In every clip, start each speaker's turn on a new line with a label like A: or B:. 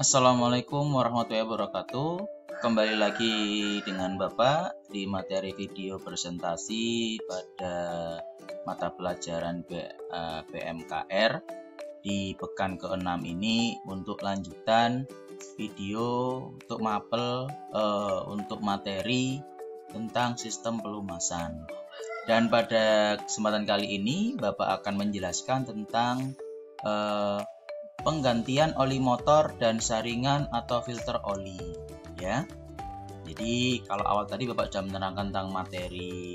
A: Assalamualaikum warahmatullahi wabarakatuh. Kembali lagi dengan Bapak di materi video presentasi pada mata pelajaran PMKR di pekan ke-6 ini untuk lanjutan video untuk mapel untuk materi tentang sistem pelumasan. Dan pada kesempatan kali ini Bapak akan menjelaskan tentang penggantian oli motor dan saringan atau filter oli, ya. Jadi kalau awal tadi Bapak sudah menerangkan tentang materi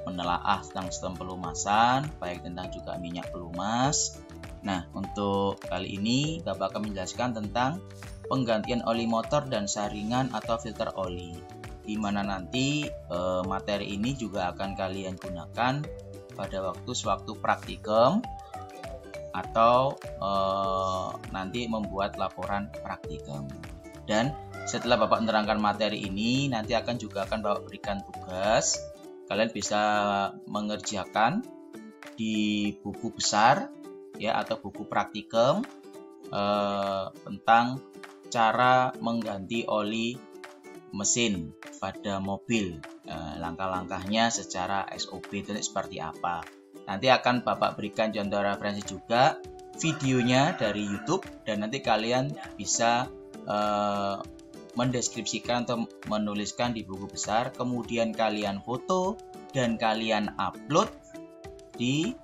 A: menelaah tentang sistem pelumasan, baik tentang juga minyak pelumas. Nah, untuk kali ini Bapak akan menjelaskan tentang penggantian oli motor dan saringan atau filter oli, di mana nanti materi ini juga akan kalian gunakan pada waktu praktikum atau nanti membuat laporan praktikum. Dan setelah Bapak menerangkan materi ini, nanti juga akan Bapak berikan tugas. Kalian bisa mengerjakan di buku besar ya atau buku praktikum tentang cara mengganti oli mesin pada mobil. Langkah-langkahnya secara SOP itu seperti apa. Nanti akan Bapak berikan contoh referensi juga videonya dari YouTube, dan nanti kalian bisa mendeskripsikan atau menuliskan di buku besar, kemudian kalian foto dan kalian upload di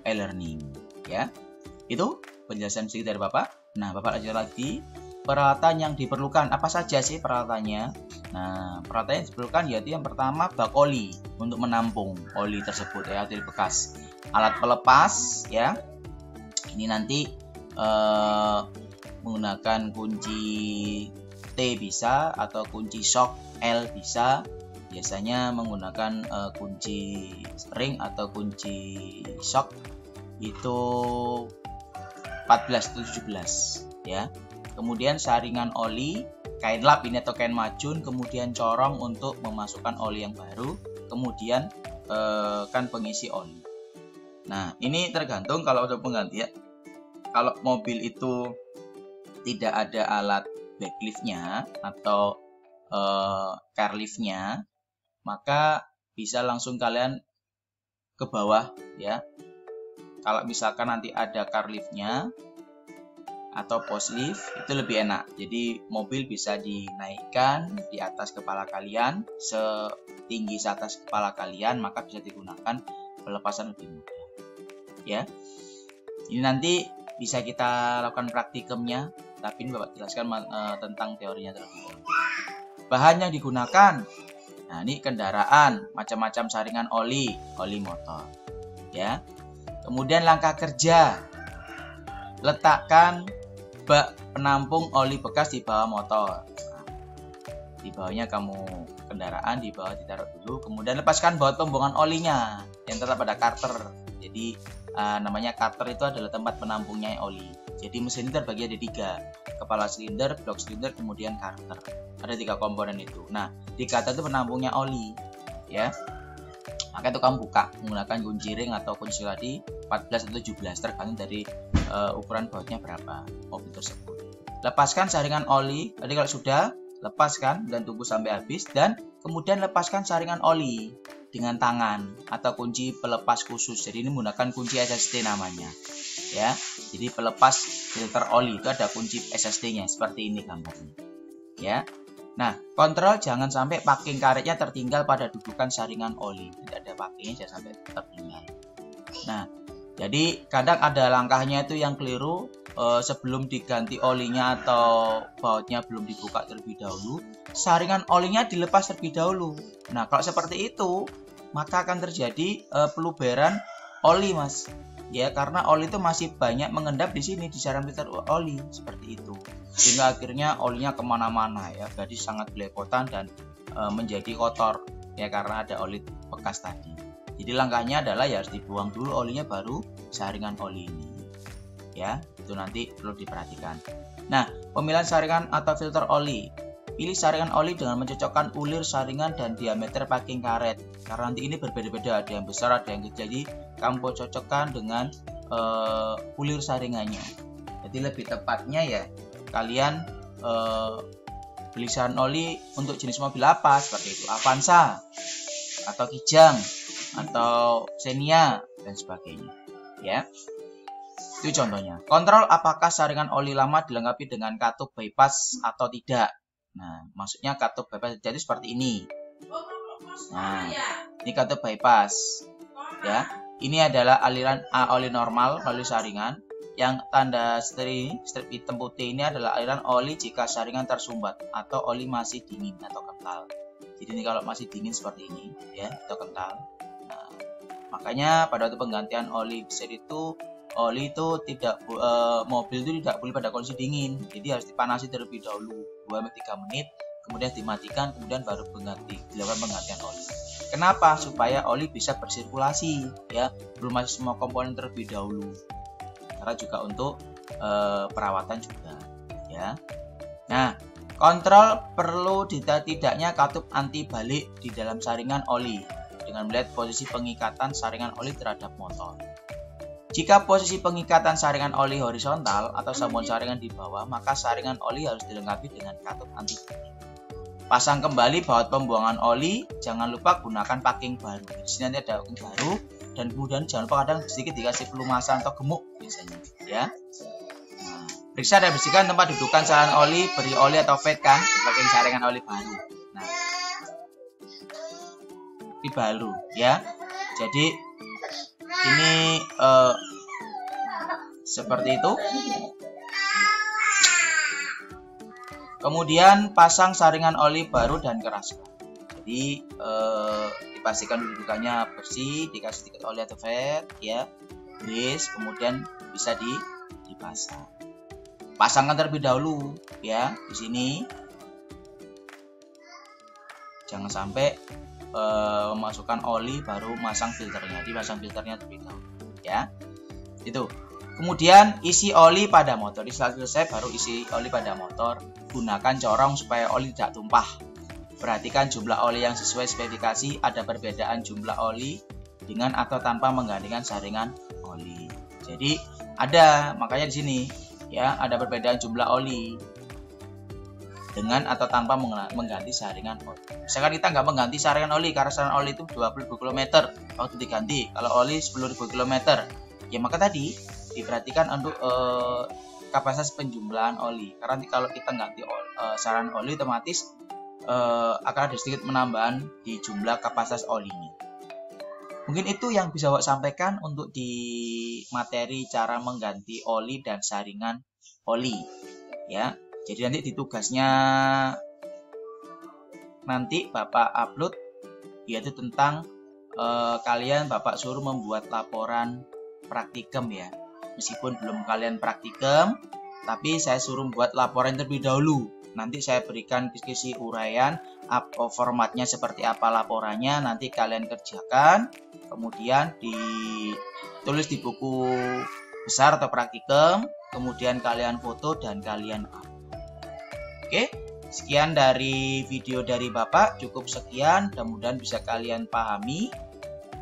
A: e-learning, ya. Itu penjelasan sedikit dari Bapak. Nah, Bapak lanjut lagi. Peralatan yang diperlukan, apa saja sih peralatannya? Nah, peralatan yang diperlukan yaitu yang pertama bak oli untuk menampung oli tersebut ya, oli bekas. Alat pelepas ya. Ini nanti menggunakan kunci T bisa atau kunci shock L bisa. Biasanya menggunakan kunci spring atau kunci shock itu 14 atau 17 ya. Kemudian saringan oli, kain lap ini atau kain macun, kemudian corong untuk memasukkan oli yang baru, kemudian kan pengisi oli. Nah, ini tergantung kalau untuk penggantian. Kalau mobil itu tidak ada alat backliftnya atau car liftnya, maka bisa langsung kalian ke bawah ya. Kalau misalkan nanti ada car liftnya atau post lift, itu lebih enak. Jadi mobil bisa dinaikkan di atas kepala kalian, setinggi atas kepala kalian, maka bisa digunakan pelepasan lebih mudah. Ya, ini nanti bisa kita lakukan praktikumnya, tapi ini Bapak jelaskan tentang teorinya terlebih dahulu. Bahan yang digunakan, nah ini kendaraan, macam-macam saringan oli motor, ya. Kemudian langkah kerja, letakkan bak penampung oli bekas di bawah motor. Nah, di bawahnya kamu kendaraan, di bawah ditaruh dulu, kemudian lepaskan baut pembuangan olinya yang terletak pada karter. Jadi namanya karter itu adalah tempat penampungnya oli. Jadi mesin ini terbagi ada 3, kepala silinder, blok silinder, kemudian karter. Ada 3 komponen itu. Nah, di karter itu penampungnya oli, ya. Maka itu kamu buka menggunakan kunci ring atau kunci tadi 14 atau 17, tergantung dari ukuran bautnya berapa mobil tersebut. Lepaskan saringan oli. Tadi kalau sudah, lepaskan dan tunggu sampai habis, dan kemudian lepaskan saringan oli dengan tangan atau kunci pelepas khusus. Jadi ini menggunakan kunci SST namanya, ya. Jadi pelepas filter oli itu ada kunci SST-nya seperti ini gambarnya, ya. Nah, kontrol jangan sampai packing karetnya tertinggal pada dudukan saringan oli. Tidak ada packingnya, jangan sampai tertinggal. Nah, jadi kadang ada langkahnya itu yang keliru, sebelum diganti olinya atau bautnya belum dibuka terlebih dahulu, saringan olinya dilepas terlebih dahulu. Nah, kalau seperti itu, maka akan terjadi peluberan oli, Mas. Ya, karena oli itu masih banyak mengendap di sini di saringan filter oli seperti itu. Sehingga akhirnya olinya kemana-mana ya, jadi sangat belepotan dan menjadi kotor ya karena ada oli bekas tadi. Jadi langkahnya adalah ya harus dibuang dulu olinya, baru saringan oli ini. Ya, itu nanti perlu diperhatikan. Nah, pemilihan saringan atau filter oli. Pilih saringan oli dengan mencocokkan ulir saringan dan diameter packing karet. Karena nanti ini berbeda-beda, ada yang besar, ada yang kecil. Jadi kamu cocokkan dengan ulir saringannya. Jadi lebih tepatnya ya kalian beli saringan oli untuk jenis mobil apa, seperti itu Avanza atau Kijang atau Xenia dan sebagainya ya. Itu contohnya. Kontrol apakah saringan oli lama dilengkapi dengan katup bypass atau tidak. Nah, maksudnya katup bypass jadi seperti ini. Nah, ini katup bypass ya. Ini adalah aliran oli normal melalui saringan. Yang tanda strip hitam putih ini adalah aliran oli jika saringan tersumbat atau oli masih dingin atau kental. Jadi ini kalau masih dingin seperti ini ya, atau kental. Nah, makanya pada waktu penggantian oli besar itu, oli itu tidak mobil itu tidak boleh pada kondisi dingin. Jadi harus dipanasi terlebih dahulu 2-3 menit, kemudian dimatikan, kemudian baru dilakukan penggantian oli. Kenapa? Supaya oli bisa bersirkulasi ya, melumasi semua komponen terlebih dahulu. Karena juga untuk perawatan juga ya. Nah, kontrol perlu tidaknya katup anti balik di dalam saringan oli dengan melihat posisi pengikatan saringan oli terhadap motor. Jika posisi pengikatan saringan oli horizontal atau sambungan saringan di bawah, maka saringan oli harus dilengkapi dengan katup anti balik. Pasang kembali baut pembuangan oli, jangan lupa gunakan packing baru. Di sini nanti ada packing baru, dan kemudian jangan lupa kadang sedikit dikasih pelumasan atau gemuk biasanya ya. Nah, periksa dan bersihkan tempat dudukan saringan oli, beri oli atau fade kan sebagai saringan oli baru. Nah, ini baru ya. Jadi ini seperti itu. Kemudian pasang saringan oli baru dan keraskan. Jadi dipastikan dudukannya bersih, dikasih sedikit oli atau fade ya, grease, kemudian bisa dipasang. Pasangkan terlebih dahulu ya di sini. Jangan sampai memasukkan oli baru masang filternya, dipasang filternya terlebih dahulu ya. Itu. Kemudian isi oli pada motor. Setelah selesai baru isi oli pada motor. Gunakan corong supaya oli tidak tumpah. Perhatikan jumlah oli yang sesuai spesifikasi. Ada perbedaan jumlah oli dengan atau tanpa menggantikan saringan oli. Jadi ada, makanya di sini ya ada perbedaan jumlah oli dengan atau tanpa mengganti saringan oli. Misalkan kita nggak mengganti saringan oli karena saringan oli itu 20.000 km waktu diganti. Kalau oli 10.000 km, ya maka tadi diperhatikan untuk kapasitas penjumlahan oli. Karena kalau kita ganti saringan oli, otomatis akan ada sedikit penambahan di jumlah kapasitas olinya. Mungkin itu yang bisa saya sampaikan untuk di materi cara mengganti oli dan saringan oli ya. Jadi nanti di tugasnya nanti Bapak upload yaitu tentang kalian Bapak suruh membuat laporan praktikum ya. Meskipun belum kalian praktikum, tapi saya suruh buat laporan terlebih dahulu. Nanti saya berikan diskusi uraian, formatnya seperti apa laporannya, nanti kalian kerjakan, kemudian ditulis di buku besar atau praktikum, kemudian kalian foto dan kalian upload. Oke, sekian dari video dari Bapak, cukup sekian, mudah-mudahan bisa kalian pahami.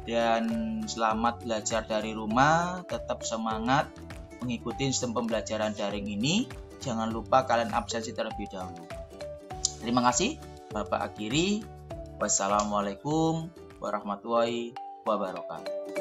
A: Dan selamat belajar dari rumah, tetap semangat mengikuti sistem pembelajaran daring ini. Jangan lupa kalian absensi terlebih dahulu. Terima kasih, Bapak akhiri. Wassalamualaikum warahmatullahi wabarakatuh.